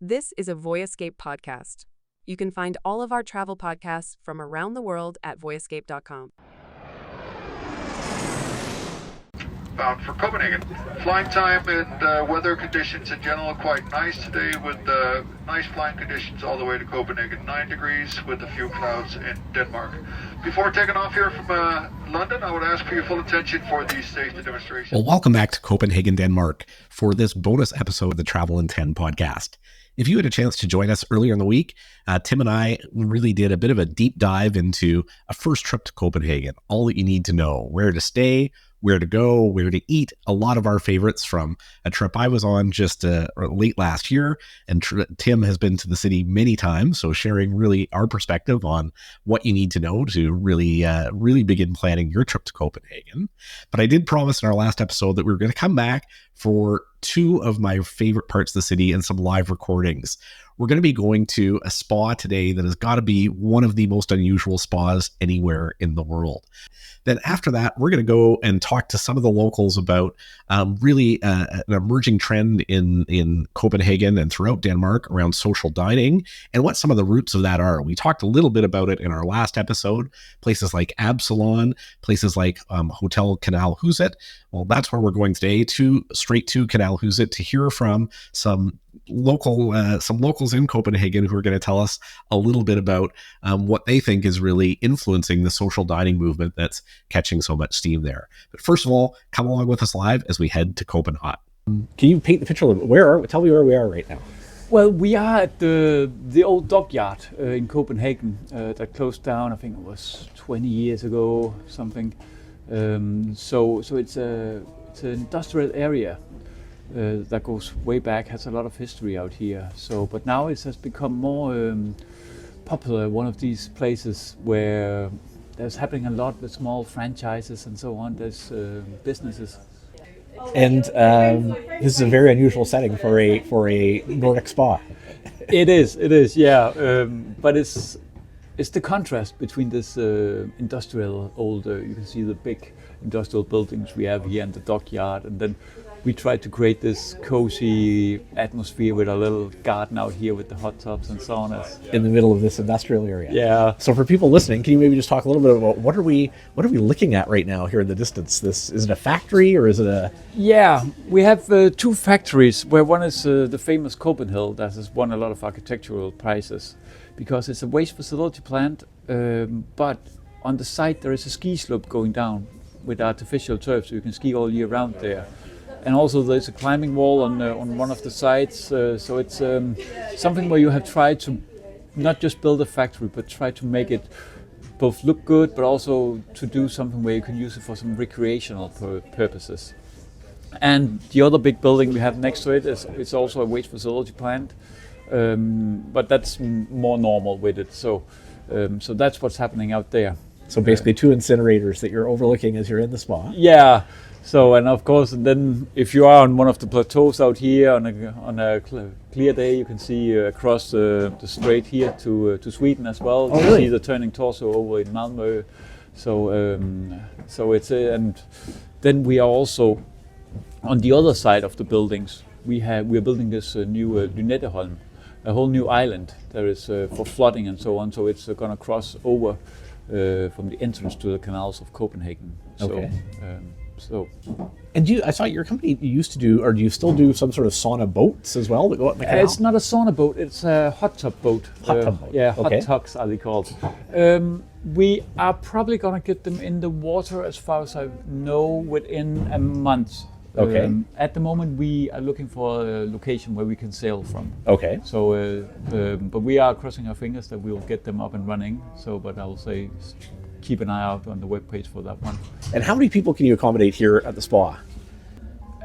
This is a Voyescape podcast. You can find all of our travel podcasts from around the world at voyescape.com. Bound for Copenhagen. Flying time and weather conditions in general are quite nice today with nice flying conditions all the way to Copenhagen. 9 degrees with a few clouds in Denmark. Before taking off here from London, I would ask for your full attention for the safety demonstration. Well, welcome back to Copenhagen, Denmark for this bonus episode of the Travel in 10 podcast. If you had a chance to join us earlier in the week, Tim and I really did a bit of a deep dive into a first trip to Copenhagen. All that you need to know, where to stay, where to go, where to eat. A lot of our favorites from a trip I was on just late last year. And Tim has been to the city many times, so sharing really our perspective on what you need to know to really begin planning your trip to Copenhagen. But I did promise in our last episode that we were going to come back for two of my favorite parts of the city and some live recordings. We're going to be going to a spa today that has got to be one of the most unusual spas anywhere in the world. Then after that, we're going to go and talk to some of the locals about really an emerging trend in Copenhagen and throughout Denmark around social dining and what some of the roots of that are. We talked a little bit about it in our last episode, places like Absalon, places like Hotel Kanalhuset. Well, that's where we're going today, straight to Kanalhuset to hear from some locals in Copenhagen who are going to tell us a little bit about what they think is really influencing the social dining movement that's catching so much steam there. But first of all, come along with us live as we head to CopenHot. Can you paint the picture a little bit? Tell me where we are right now. Well, we are at the old dockyard in Copenhagen that closed down, I think it was 20 years ago, something. So it's an industrial area that goes way back, has a lot of history out here. But now it has become more popular, one of these places where there's happening a lot with small franchises and so on. There's businesses. And this is a very unusual setting for a Nordic spa. It is, yeah. But it's the contrast between this industrial old, you can see the big industrial buildings we have here and the dockyard, and then we tried to create this cozy atmosphere with a little garden out here with the hot tubs and saunas. In the middle of this industrial area. Yeah. So for people listening, can you maybe just talk a little bit about what are we looking at right now here in the distance? Is it a factory or is it a... Yeah, we have two factories where one is the famous Copenhagen that has won a lot of architectural prizes because it's a waste facility plant, but on the site there is a ski slope going down with artificial turf so you can ski all year round there. And also there's a climbing wall on one of the sides, so it's something where you have tried to not just build a factory, but try to make it both look good, but also to do something where you can use it for some recreational purposes. And the other big building we have next to it is also a waste facility plant, but that's more normal with it. So that's what's happening out there. So basically two incinerators that you're overlooking as you're in the spa. Yeah. So, and of course, then if you are on one of the plateaus out here on a clear day, you can see across the strait here to Sweden as well. Oh, you really? see the turning torso over in Malmö. So it's and then we are also on the other side of the buildings. We are building this new Lynetteholm, a whole new island. There is for flooding and so on. So it's going to cross over from the entrance to the canals of Copenhagen. Okay. And I saw your company used to do, or do you still do some sort of sauna boats as well that go up the canal? It's not a sauna boat, it's a hot tub boat. Hot tub boat. Yeah, okay. Hot tugs are they called. We are probably going to get them in the water, as far as I know, within a month. Okay. At the moment, we are looking for a location where we can sail from. Okay. So, but we are crossing our fingers that we will get them up and running. But I will say, keep an eye out on the webpage for that one. And how many people can you accommodate here at the spa?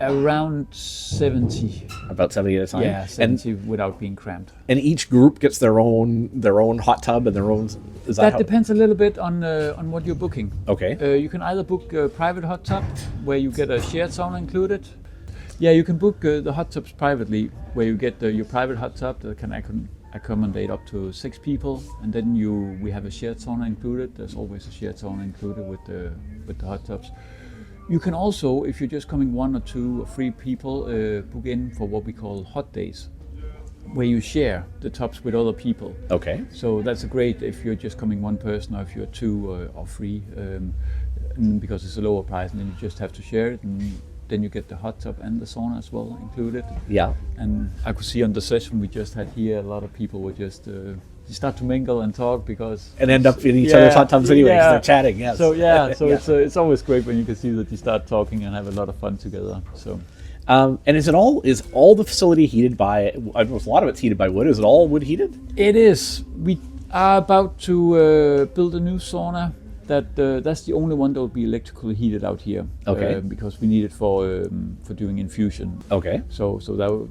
Around 70. About 70 at a time? Yeah, 70 without being cramped. And each group gets their own hot tub and their own... That depends a little bit on what you're booking. Okay. You can either book a private hot tub where you get a shared sauna included. Yeah, you can book the hot tubs privately where you get your private hot tub that can accommodate up to 6 people, and then we have a shared sauna included. There's always a shared sauna included with the hot tubs. You can also, if you're just coming 1 or 2 or 3 people, book in for what we call hot days. where you share the tubs with other people. Okay. So that's great if you're just coming one person, or if you're two or three, because it's a lower price, and then you just have to share it, and then you get the hot tub and the sauna as well included. Yeah. And I could see on the session we just had here, a lot of people were just start to mingle and talk because And end up in each other's hot tubs anyway because they're chatting. Yes. So it's always great when you can see that you start talking and have a lot of fun together. So. And is all the facility heated by? I know a lot of it's heated by wood. Is it all wood heated? It is. We are about to build a new sauna. That's the only one that will be electrically heated out here. Okay. Because we need it for doing infusion. Okay. So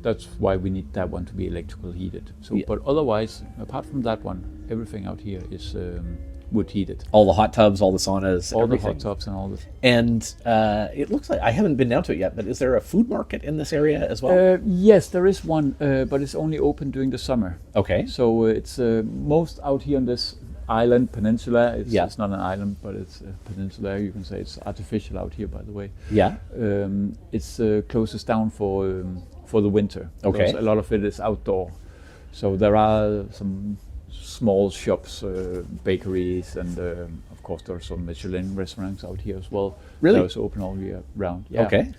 that's why we need that one to be electrically heated. So, Yeah. but otherwise, apart from that one, everything out here is wood heated. All the hot tubs, all the saunas, All everything. the hot tubs and all this. And it looks like I haven't been down to it yet. But is there a food market in this area as well? Yes, there is one, but it's only open during the summer. Okay. So it's most out here on this peninsula. It's not an island, but it's a peninsula. You can say it's artificial out here, by the way. Yeah. It's closest down for the winter. Okay. Because a lot of it is outdoor. So there are some small shops, bakeries, and of course there are some Michelin restaurants out here as well. Really? Those open all year round. Yeah. Okay.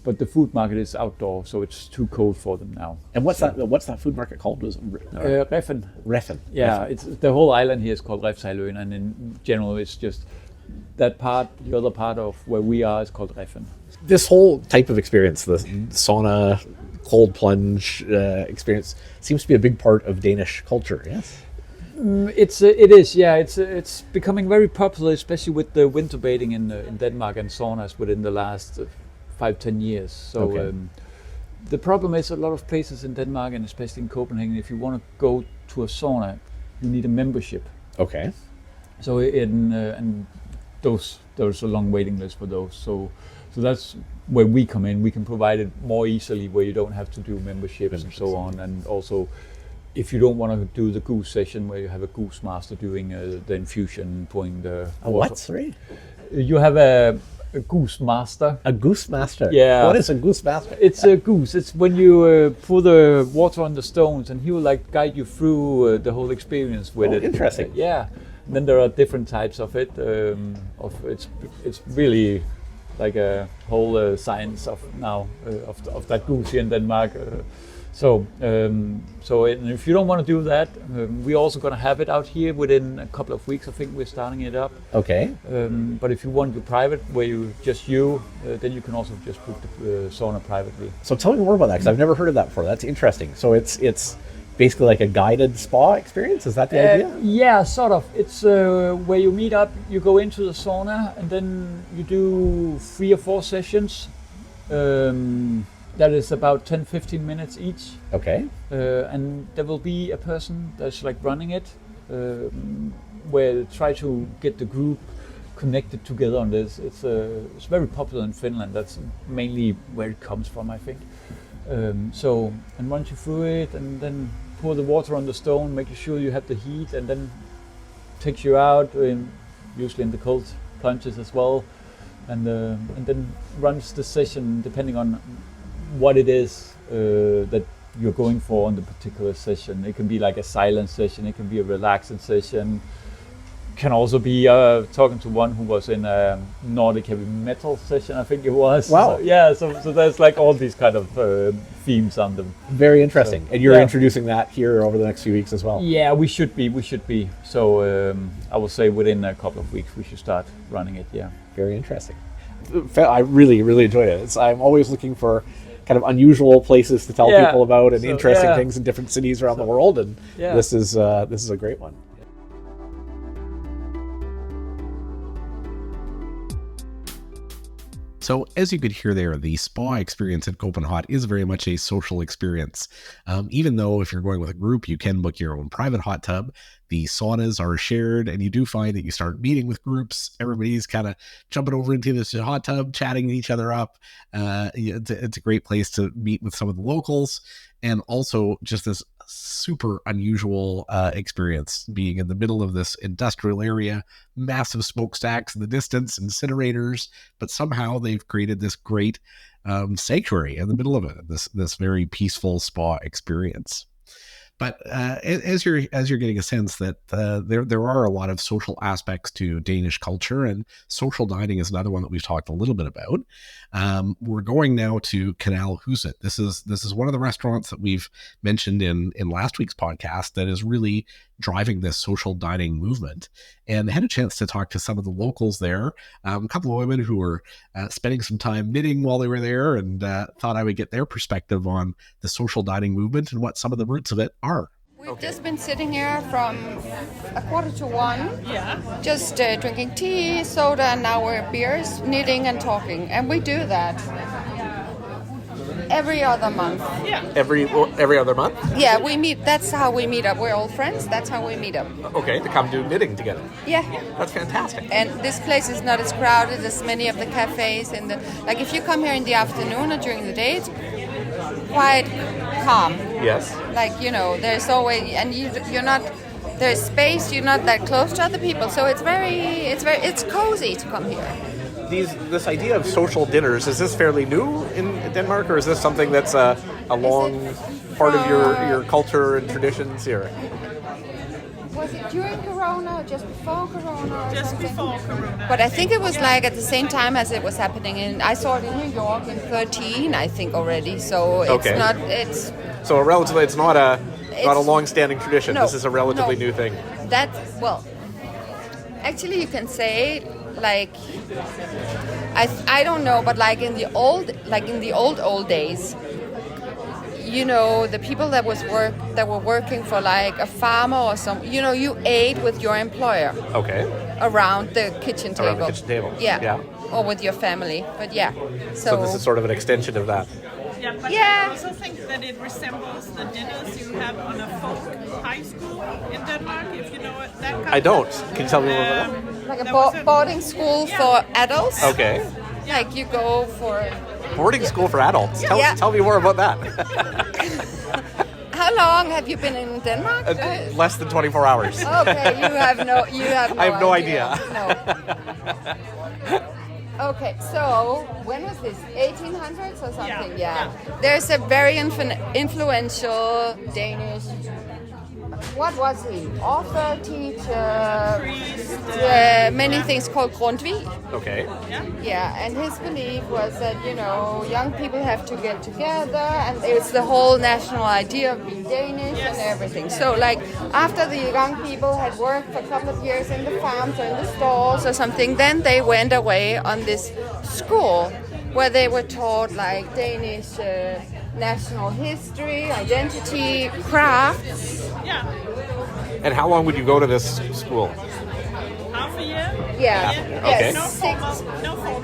But the food market is outdoor, so it's too cold for them now. And what's that food market called? Was Reffen. Reffen. Yeah, it's the whole island here is called Refshaløen, and in general it's just that part. The other part of where we are is called Reffen. This whole type of experience, the sauna, cold plunge experience, seems to be a big part of Danish culture. Yes. It is. Yeah, it's becoming very popular, especially with the winter bathing in Denmark and saunas within the last 5-10 years. So Okay. the problem is a lot of places in Denmark, and especially in Copenhagen, if you want to go to a sauna, you need a membership. Okay. So and there's a long waiting list for those. So that's where we come in. We can provide it more easily, where you don't have to do memberships and so on. And also, if you don't want to do the goose session, where you have a goose master doing the infusion, pouring the A what? Sorry. You have a goose master. A goose master. Yeah. What is a goose master? It's a goose. It's when you pour the water on the stones, and he will like guide you through the whole experience with it. Interesting. Yeah. And then there are different types of it. It's really like a whole science of now of that goose here in Denmark. So if you don't want to do that, we're also going to have it out here within a couple of weeks. I think we're starting it up. Okay. But if you want to private, where then you can also just book the sauna privately. So tell me more about that, because I've never heard of that before. That's interesting. So it's basically like a guided spa experience. Is that the idea? Yeah, sort of. It's where you meet up, you go into the sauna, and then you do 3 or 4 sessions. That is about 10-15 minutes each. Okay. And there will be a person that's like running it, where they try to get the group connected together on this. It's very popular in Finland. That's mainly where it comes from, I think. And runs you through it, and then pour the water on the stone, making sure you have the heat, and then takes you out, usually in the cold plunges as well, and then runs the session depending on what it is that you're going for on the particular session. It can be like a silent session, it can be a relaxing session, can also be talking to one who was in a Nordic heavy metal session, I think it was. Wow. So there's like all these kind of themes on them. Very interesting. So, and you're yeah. introducing that here over the next few weeks as well. Yeah, we should be. So I will say within a couple of weeks we should start running it, yeah. Very interesting. I really, really enjoyed it. I'm always looking for kind of unusual places to tell people about, and interesting things in different cities around the world. And this is a great one. So as you could hear there, the spa experience at CopenHot is very much a social experience. Even though if you're going with a group, you can book your own private hot tub. The saunas are shared, and you do find that you start meeting with groups. Everybody's kind of jumping over into this hot tub, chatting each other up. It's a great place to meet with some of the locals, and also just this super unusual experience, being in the middle of this industrial area, massive smokestacks in the distance, incinerators, but somehow they've created this great sanctuary in the middle of it, this very peaceful spa experience. But as you're getting a sense that there are a lot of social aspects to Danish culture, and social dining is another one that we've talked a little bit about. We're going now to Kanalhuset. This is one of the restaurants that we've mentioned in last week's podcast that is really driving this social dining movement. And I had a chance to talk to some of the locals there, a couple of women who were spending some time knitting while they were there, and thought I would get their perspective on the social dining movement and what some of the roots of it are. We've just been sitting here from 1:45, just drinking tea, soda, and now we're beers, knitting and talking. And we do that every other month. Every other month? Yeah, we meet. That's how we meet up. We're old friends. That's how we meet up. Okay, to come do knitting together. Yeah. That's fantastic. And this place is not as crowded as many of the cafes. Like if you come here in the afternoon or during the day, it's quite calm. Yes. Like, there's always, and you're not, there's space, you're not that close to other people, so it's cozy to come here. This idea of social dinners, is this fairly new in Denmark, or is this something that's a long part of your culture and traditions here? Was it during Corona or just before Corona? Just before Corona. But I think it was like at the same time as it was happening, and I saw it in New York in 2013, I think already. So it's okay. It's not a long-standing tradition. No, this is a relatively new thing. Actually you can say like I don't know, but like in the old days, the people that were working for like a farmer or something, you ate with your employer. Okay. Around the kitchen table. Around the kitchen table. Yeah. Or with your family. But yeah. So this is sort of an extension of that. Yeah, but I also think that it resembles the dinners you have on a folk high school in Denmark, if you know what that kind I don't. Can you tell me a little bit? Like a boarding school for adults. Okay. Like you go for... Boarding school for adults. Tell me more about that. How long have you been in Denmark? Less than 24 hours. Okay, you have no I have no idea. No. Okay, so when was this? 1800s or something? Yeah. There's a very influential Danish. What was he? Author, teacher, priest, many things called Grundtvig. Okay. Yeah, and his belief was that, young people have to get together, and it's the whole national idea of being Danish and everything. So, like, after the young people had worked for a couple of years in the farms or in the stores or something, then they went away on this school where they were taught, like, Danish national history, identity, crafts. Yeah. And how long would you go to this school? Half a year? Yeah. Okay.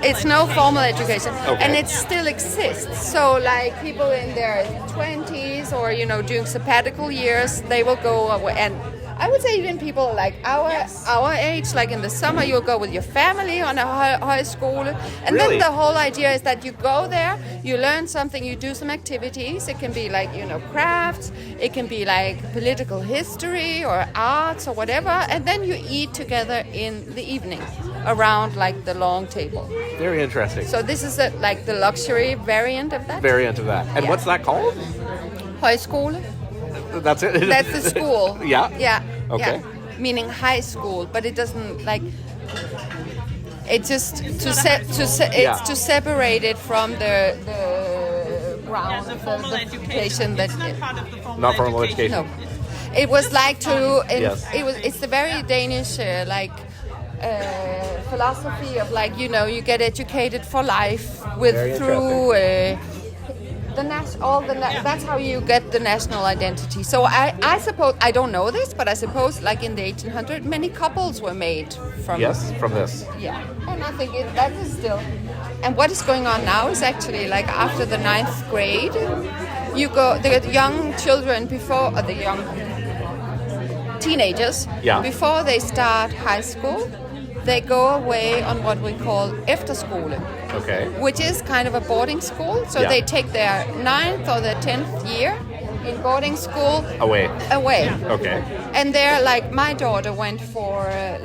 It's no formal education. Okay. And it still exists. So like people in their 20s or, doing sabbatical years, they will go away. And I would say even people like our age, like in the summer, you'll go with your family on a high school. And Really? then the whole idea is that you go there, you learn something, you do some activities. It can be like, crafts. It can be like political history or arts or whatever. And then you eat together in the evening around like the long table. Very interesting. So this is like the luxury variant of that. And what's that called? Højskole. That's it? That's the school. Yeah? Yeah. Okay. Yeah. Meaning high school, but it doesn't like... It's just to separate it from the ground, the formal education. that It's not part of the formal Not formal education. education. No. It was like to... Yes. It's the very Danish philosophy of like, you get educated for life through... That's how you get the national identity. So I suppose, I don't know this, but I suppose like in the 1800s, many couples were made from... Yes, from this. Yeah, and I think that is still... And what is going on now is actually like after the 9th grade, the young children before, or the young teenagers, before they start high school, they go away on what we call efterskole. Okay. Which is kind of a boarding school. So they take their 9th or their 10th year in boarding school away. Okay. And they're like, my daughter went for it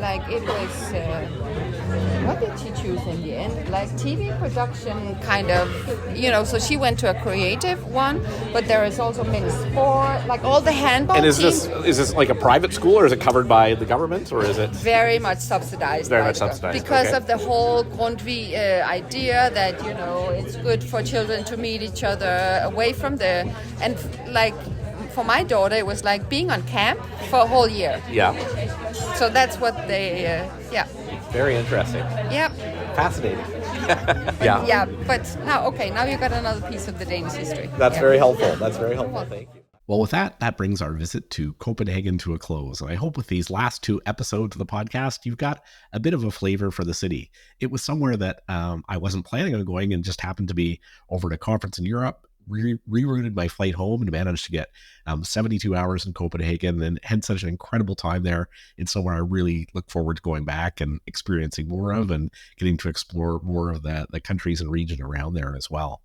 was what did she choose in the end? Like TV production, kind of, so she went to a creative one, but there is also many sport, like all the handball And is teams. this like a private school, or is it covered by the government, or is it Very much subsidized. Very much subsidized, because okay. of the whole Grundtvig idea that it's good for children to meet each other away from and like for my daughter it was like being on camp for a whole year. Yeah. So that's what they Very interesting. Yep. Fascinating. Yeah. Yeah, but now you got another piece of the Danish history. That's Yeah. very helpful. That's very helpful. Thank you. Well, with that brings our visit to Copenhagen to a close. And I hope with these last 2 episodes of the podcast, you've got a bit of a flavor for the city. It was somewhere that I wasn't planning on going and just happened to be over at a conference in Europe, rerouted my flight home and managed to get 72 hours in Copenhagen and had such an incredible time there. It's somewhere I really look forward to going back and experiencing more of and getting to explore more of the countries and region around there as well.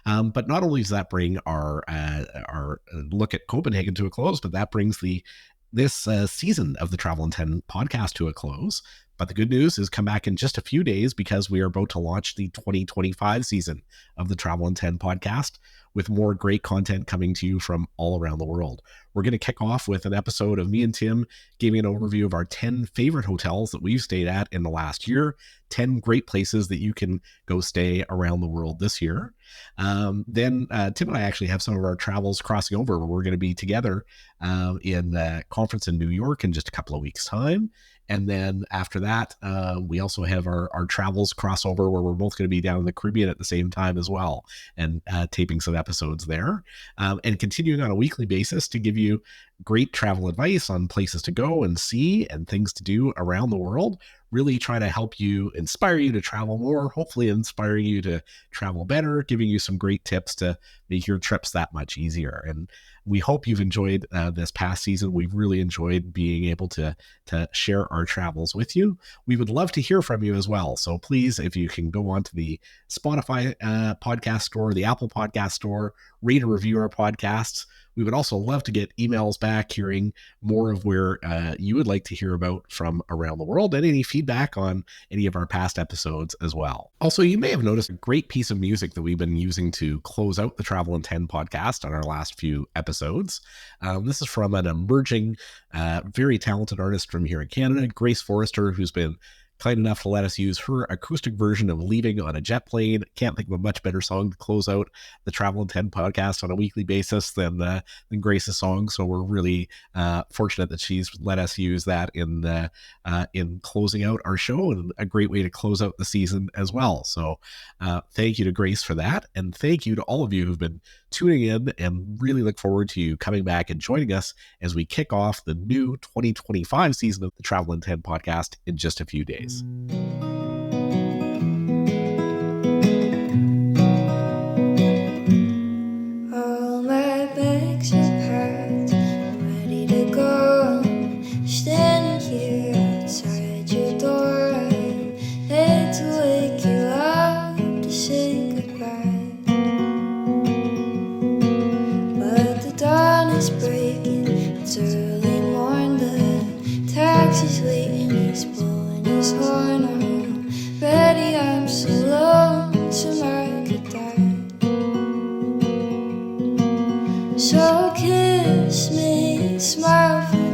But not only does that bring our look at Copenhagen to a close, but that brings this season of the Travel in 10 podcast to a close. But the good news is come back in just a few days because we are about to launch the 2025 season of the Travel in 10 podcast with more great content coming to you from all around the world. We're going to kick off with an episode of me and Tim giving an overview of our 10 favorite hotels that we've stayed at in the last year, 10 great places that you can go stay around the world this year. Then Tim and I actually have some of our travels crossing over where we're going to be together in the conference in New York in just a couple of weeks' time. And then after that, we also have our travels crossover where we're both going to be down in the Caribbean at the same time as well and taping some episodes there and continuing on a weekly basis to give you great travel advice on places to go and see and things to do around the world. Really try to help you, inspire you to travel more, hopefully inspiring you to travel better, giving you some great tips to make your trips that much easier. And we hope you've enjoyed this past season. We've really enjoyed being able to share our travels with you. We would love to hear from you as well. So please, if you can go onto the Spotify podcast store, the Apple podcast store, rate and review our podcasts. We would also love to get emails back hearing more of where you would like to hear about from around the world and any feedback on any of our past episodes as well. Also, you may have noticed a great piece of music that we've been using to close out the Travel in 10 podcast on our last few episodes. This is from an emerging, very talented artist from here in Canada, Grace Forrester, who's been kind enough to let us use her acoustic version of Leaving on a Jet Plane. Can't think of a much better song to close out the Travel in 10 podcast on a weekly basis than Grace's song. So we're really fortunate that she's let us use that in closing out our show, and a great way to close out the season as well. So thank you to Grace for that. And thank you to all of you who've been tuning in, and really look forward to you coming back and joining us as we kick off the new 2025 season of the Travel in 10 podcast in just a few days. All my bags are packed, I'm ready to go. Standing here outside your door, I hate to wake you up to say goodbye, but the dawn is breaking, it's early morn, the taxi's waiting, he's blowing his horn on. Ready, I'm so lonesome I could die. So kiss me, smile for